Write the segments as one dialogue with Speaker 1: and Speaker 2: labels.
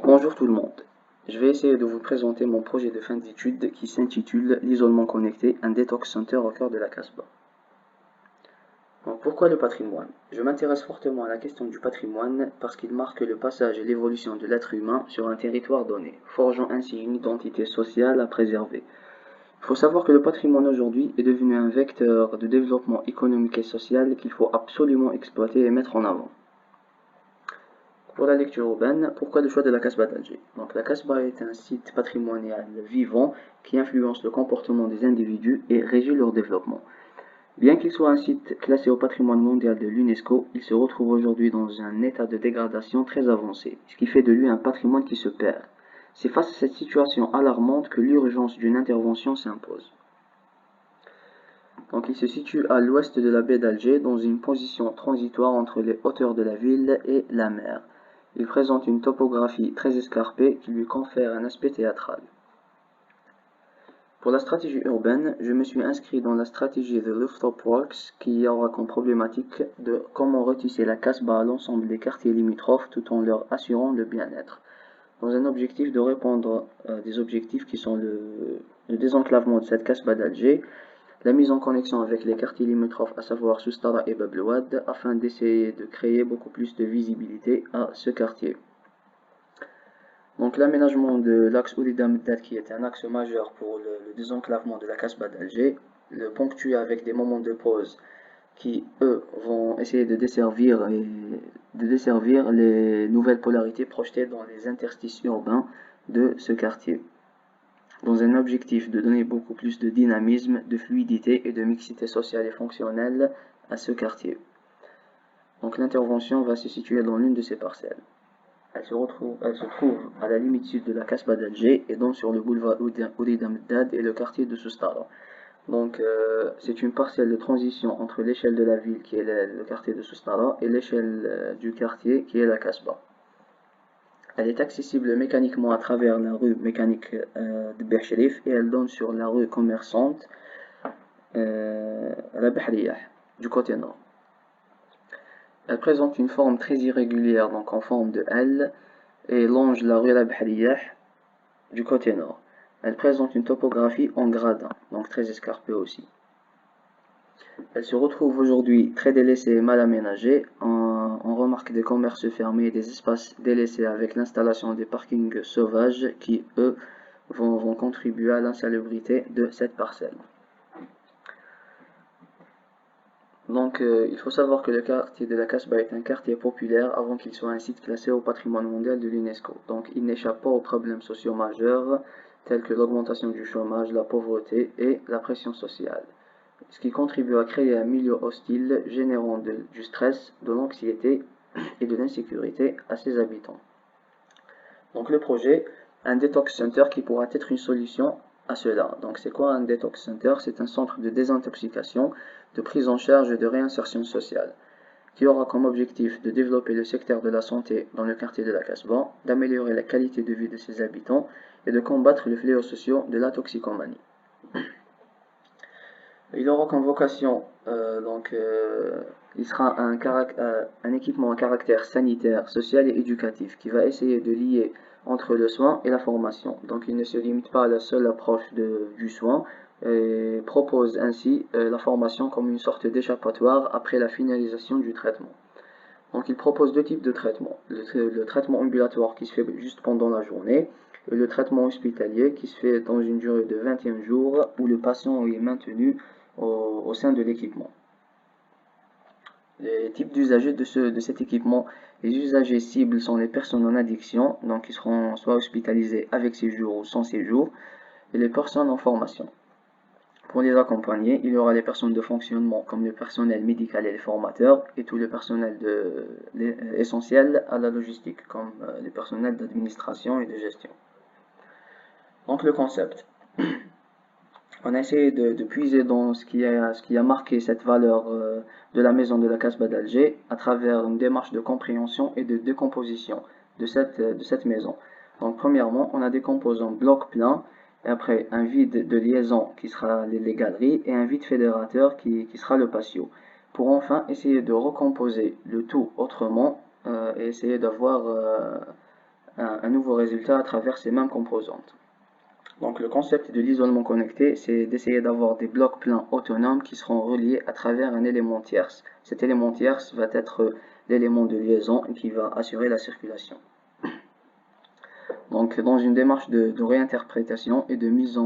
Speaker 1: Bonjour tout le monde. Je vais essayer de vous présenter mon projet de fin d'études qui s'intitule L'isolement connecté, un détox center au cœur de la Casbah. Donc, pourquoi le patrimoine? Je m'intéresse fortement à la question du patrimoine parce qu'il marque le passage et l'évolution de l'être humain sur un territoire donné, forgeant ainsi une identité sociale à préserver. Il faut savoir que le patrimoine aujourd'hui est devenu un vecteur de développement économique et social qu'il faut absolument exploiter et mettre en avant. Pour la lecture urbaine, pourquoi le choix de la Casbah d'Alger? Donc, la Casbah est un site patrimonial vivant qui influence le comportement des individus et régit leur développement. Bien qu'il soit un site classé au patrimoine mondial de l'UNESCO, il se retrouve aujourd'hui dans un état de dégradation très avancé, ce qui fait de lui un patrimoine qui se perd. C'est face à cette situation alarmante que l'urgence d'une intervention s'impose. Donc, il se situe à l'ouest de la baie d'Alger, dans une position transitoire entre les hauteurs de la ville et la mer. Il présente une topographie très escarpée qui lui confère un aspect théâtral. Pour la stratégie urbaine, je me suis inscrit dans la stratégie The Rooftop Works qui aura comme problématique de comment retisser la Casbah à l'ensemble des quartiers limitrophes tout en leur assurant le bien-être. Dans un objectif de répondre à des objectifs qui sont le désenclavement de cette Casbah d'Alger, la mise en connexion avec les quartiers limitrophes, à savoir Soustara et Bab el-Ouad, afin d'essayer de créer beaucoup plus de visibilité à ce quartier. Donc l'aménagement de l'axe Oulida-Meddad, qui est un axe majeur pour le désenclavement de la Casbah d'Alger, le ponctuer avec des moments de pause qui, eux, vont essayer de desservir les nouvelles polarités projetées dans les interstices urbains de ce quartier, dans un objectif de donner beaucoup plus de dynamisme, de fluidité et de mixité sociale et fonctionnelle à ce quartier. Donc l'intervention va se situer dans l'une de ces parcelles. Elle se trouve à la limite sud de la Casbah d'Alger et donc sur le boulevard Oulida Meddad et le quartier de Soustara. Donc c'est une parcelle de transition entre l'échelle de la ville qui est le quartier de Soustara et l'échelle du quartier qui est la Casbah. Elle est accessible mécaniquement à travers la rue mécanique de Bercherif et elle donne sur la rue commerçante la Bahriyah du côté nord. Elle présente une forme très irrégulière, donc en forme de L, et longe la rue la Bahriyah du côté nord. Elle présente une topographie en gradin, donc très escarpée aussi. Elle se retrouve aujourd'hui très délaissée et mal aménagée. On remarque des commerces fermés et des espaces délaissés avec l'installation des parkings sauvages qui, eux, vont contribuer à l'insalubrité de cette parcelle. Donc, il faut savoir que le quartier de la Casbah est un quartier populaire avant qu'il soit un site classé au patrimoine mondial de l'UNESCO. Donc, il n'échappe pas aux problèmes sociaux majeurs tels que l'augmentation du chômage, la pauvreté et la pression sociale, ce qui contribue à créer un milieu hostile générant du stress, de l'anxiété et de l'insécurité à ses habitants. Donc, le projet, un detox center qui pourra être une solution à cela. Donc c'est quoi un detox center? C'est un centre de désintoxication, de prise en charge et de réinsertion sociale, qui aura comme objectif de développer le secteur de la santé dans le quartier de la Casbah, d'améliorer la qualité de vie de ses habitants et de combattre les fléaux sociaux de la toxicomanie. Il aura comme vocation, il sera un équipement à caractère sanitaire, social et éducatif qui va essayer de lier entre le soin et la formation. Donc il ne se limite pas à la seule approche du soin et propose ainsi la formation comme une sorte d'échappatoire après la finalisation du traitement. Donc il propose deux types de traitements. Le traitement ambulatoire qui se fait juste pendant la journée et le traitement hospitalier qui se fait dans une durée de 21 jours où le patient est maintenu au sein de l'équipement. Les types d'usagers de cet équipement, les usagers cibles sont les personnes en addiction, donc qui seront soit hospitalisées avec séjour ou sans séjour, et les personnes en formation. Pour les accompagner, il y aura les personnes de fonctionnement comme le personnel médical et les formateurs, et tout le personnel essentiel à la logistique comme les personnels d'administration et de gestion. Donc le concept. On a essayé de puiser dans ce qui a marqué cette valeur de la maison de la Casbah d'Alger à travers une démarche de compréhension et de décomposition de cette maison. Donc premièrement, on a décomposé en blocs pleins, et après un vide de liaison qui sera les galeries et un vide fédérateur qui sera le patio. Pour enfin essayer de recomposer le tout autrement et essayer d'avoir un nouveau résultat à travers ces mêmes composantes. Donc le concept de l'isolement connecté, c'est d'essayer d'avoir des blocs pleins autonomes qui seront reliés à travers un élément tierce. Cet élément tierce va être l'élément de liaison et qui va assurer la circulation. Donc dans une démarche de réinterprétation et de mise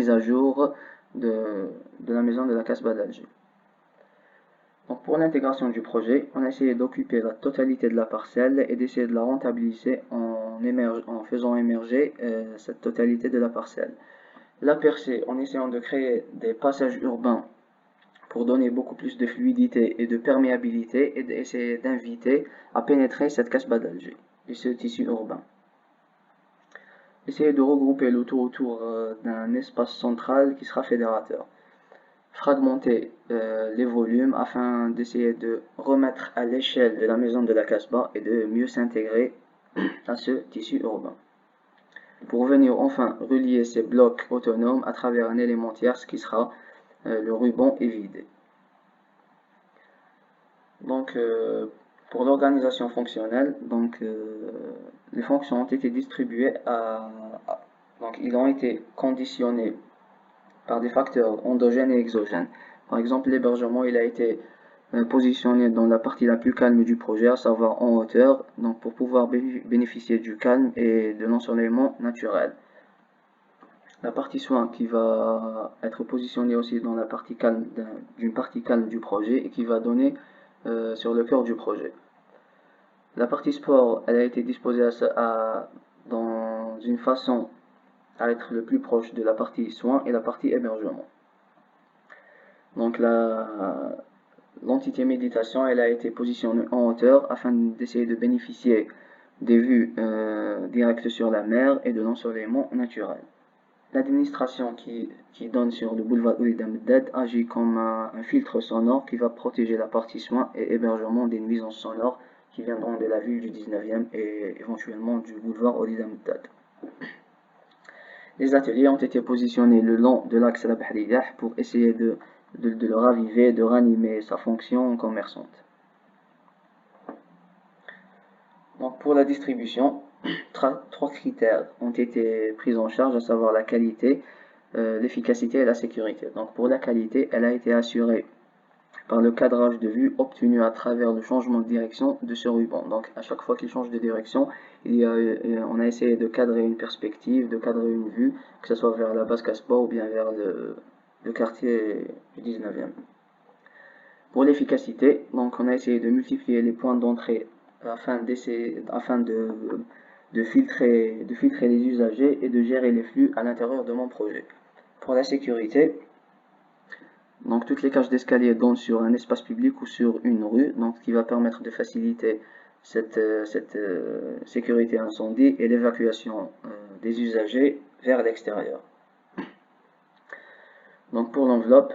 Speaker 1: à jour de la maison de la Casbah d'Alger. Donc pour l'intégration du projet, on a essayé d'occuper la totalité de la parcelle et d'essayer de la rentabiliser en faisant émerger cette totalité de la parcelle. La percée, en essayant de créer des passages urbains pour donner beaucoup plus de fluidité et de perméabilité et d'essayer d'inviter à pénétrer cette Casbah d'Alger et ce tissu urbain. Essayer de regrouper le tout autour d'un espace central qui sera fédérateur. Fragmenter les volumes afin d'essayer de remettre à l'échelle de la maison de la Casbah et de mieux s'intégrer à ce tissu urbain. Pour venir enfin relier ces blocs autonomes à travers un élément tierce qui sera le ruban évidé. Donc pour l'organisation fonctionnelle, les fonctions ont été distribuées donc ils ont été conditionnés par des facteurs endogènes et exogènes. Par exemple, l'hébergement il a été positionné dans la partie la plus calme du projet, à savoir en hauteur, donc pour pouvoir bénéficier du calme et de l'ensoleillement naturel. La partie soin qui va être positionnée aussi dans la partie calme d'une partie calme du projet et qui va donner sur le cœur du projet. La partie sport, elle a été disposée dans une façon à être le plus proche de la partie soins et la partie hébergement. Donc l'entité méditation, elle a été positionnée en hauteur afin d'essayer de bénéficier des vues directes sur la mer et de l'ensoleillement naturel. L'administration qui donne sur le boulevard Oulid Amdad agit comme un filtre sonore qui va protéger la partie soins et hébergement des nuisances sonores qui viendront de la ville du 19e et éventuellement du boulevard Oulid Amdad. Les ateliers ont été positionnés le long de l'axe Rabah Riyah pour essayer de le raviver, de ranimer sa fonction commerçante. Donc pour la distribution, trois critères ont été pris en charge, à savoir la qualité, l'efficacité et la sécurité. Donc pour la qualité, elle a été assurée par le cadrage de vue obtenu à travers le changement de direction de ce ruban. Donc à chaque fois qu'il change de direction, on a essayé de cadrer une perspective, de cadrer une vue, que ce soit vers la basse Casbah ou bien vers le quartier du 19e. Pour l'efficacité, donc on a essayé de multiplier les points d'entrée afin de filtrer les usagers et de gérer les flux à l'intérieur de mon projet. Pour la sécurité, donc toutes les cages d'escalier donnent sur un espace public ou sur une rue, donc ce qui va permettre de faciliter cette sécurité incendie et l'évacuation des usagers vers l'extérieur. Donc pour l'enveloppe,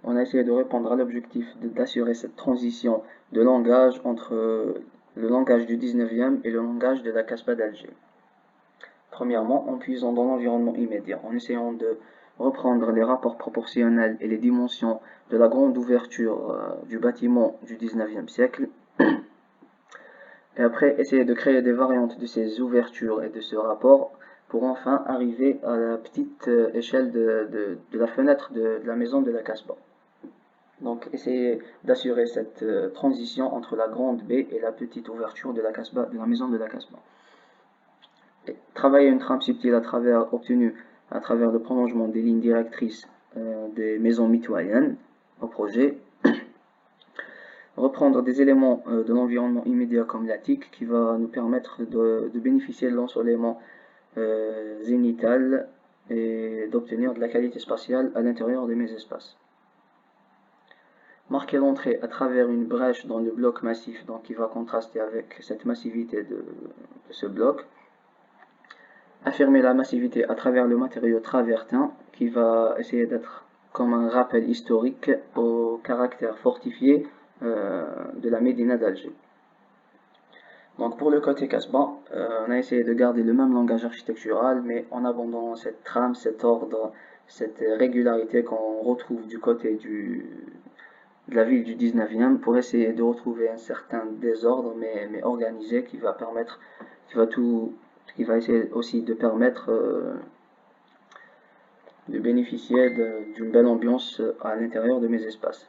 Speaker 1: on a essayé de répondre à l'objectif d'assurer cette transition de langage entre le langage du 19e et le langage de la Casbah d'Alger. Premièrement, en puisant dans l'environnement immédiat, en essayant de reprendre les rapports proportionnels et les dimensions de la grande ouverture du bâtiment du 19e siècle, et après essayer de créer des variantes de ces ouvertures et de ce rapport pour enfin arriver à la petite échelle de la fenêtre de la maison de la Casbah. Donc essayer d'assurer cette transition entre la grande baie et la petite ouverture de la maison de la Casbah. Et travailler une trame subtile obtenue à travers le prolongement des lignes directrices des maisons mitoyennes au projet. Reprendre des éléments de l'environnement immédiat comme l'attique qui va nous permettre de bénéficier de l'ensoleillement zénithal et d'obtenir de la qualité spatiale à l'intérieur de mes espaces. Marquer l'entrée à travers une brèche dans le bloc massif, donc qui va contraster avec cette massivité de ce bloc. Affirmer la massivité à travers le matériau travertin qui va essayer d'être comme un rappel historique au caractère fortifié de la Médina d'Alger. Donc pour le côté Casbah, on a essayé de garder le même langage architectural mais en abandonnant cette trame, cet ordre, cette régularité qu'on retrouve du côté de la ville du 19e pour essayer de retrouver un certain désordre mais organisé qui va tout, qui va essayer aussi de permettre de bénéficier d'une belle ambiance à l'intérieur de mes espaces.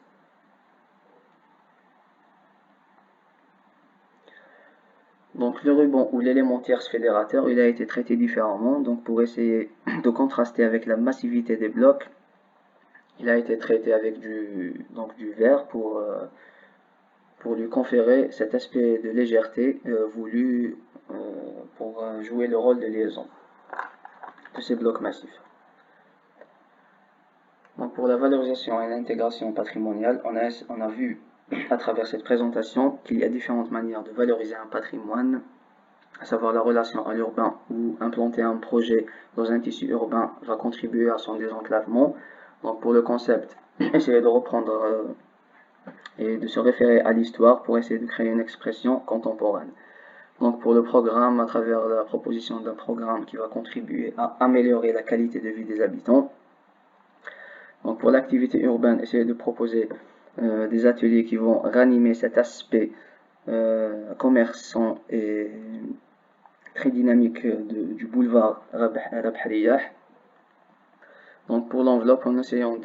Speaker 1: Donc le ruban ou l'élément tierce fédérateur, il a été traité différemment. Donc pour essayer de contraster avec la massivité des blocs, il a été traité avec du verre pour lui conférer cet aspect de légèreté voulu pour jouer le rôle de liaison de ces blocs massifs. Donc pour la valorisation et l'intégration patrimoniale, on a vu à travers cette présentation qu'il y a différentes manières de valoriser un patrimoine, à savoir la relation à l'urbain où implanter un projet dans un tissu urbain va contribuer à son désenclavement. Donc pour le concept, essayer de reprendre et de se référer à l'histoire pour essayer de créer une expression contemporaine. Donc pour le programme, à travers la proposition d'un programme qui va contribuer à améliorer la qualité de vie des habitants. Donc pour l'activité urbaine, essayer de proposer des ateliers qui vont ranimer cet aspect commerçant et très dynamique du boulevard Rabh. Donc pour l'enveloppe, en essayant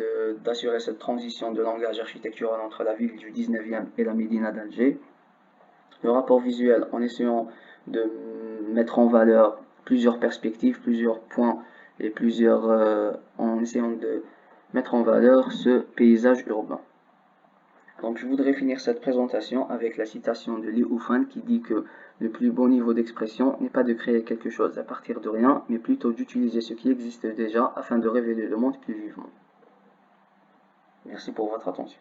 Speaker 1: d'assurer cette transition de langage architectural entre la ville du 19e et la Médina d'Alger. Le rapport visuel, en essayant de mettre en valeur plusieurs perspectives, plusieurs points et en essayant de mettre en valeur ce paysage urbain. Donc je voudrais finir cette présentation avec la citation de Li Hufan qui dit que le plus beau niveau d'expression n'est pas de créer quelque chose à partir de rien, mais plutôt d'utiliser ce qui existe déjà afin de révéler le monde plus vivement. Merci pour votre attention.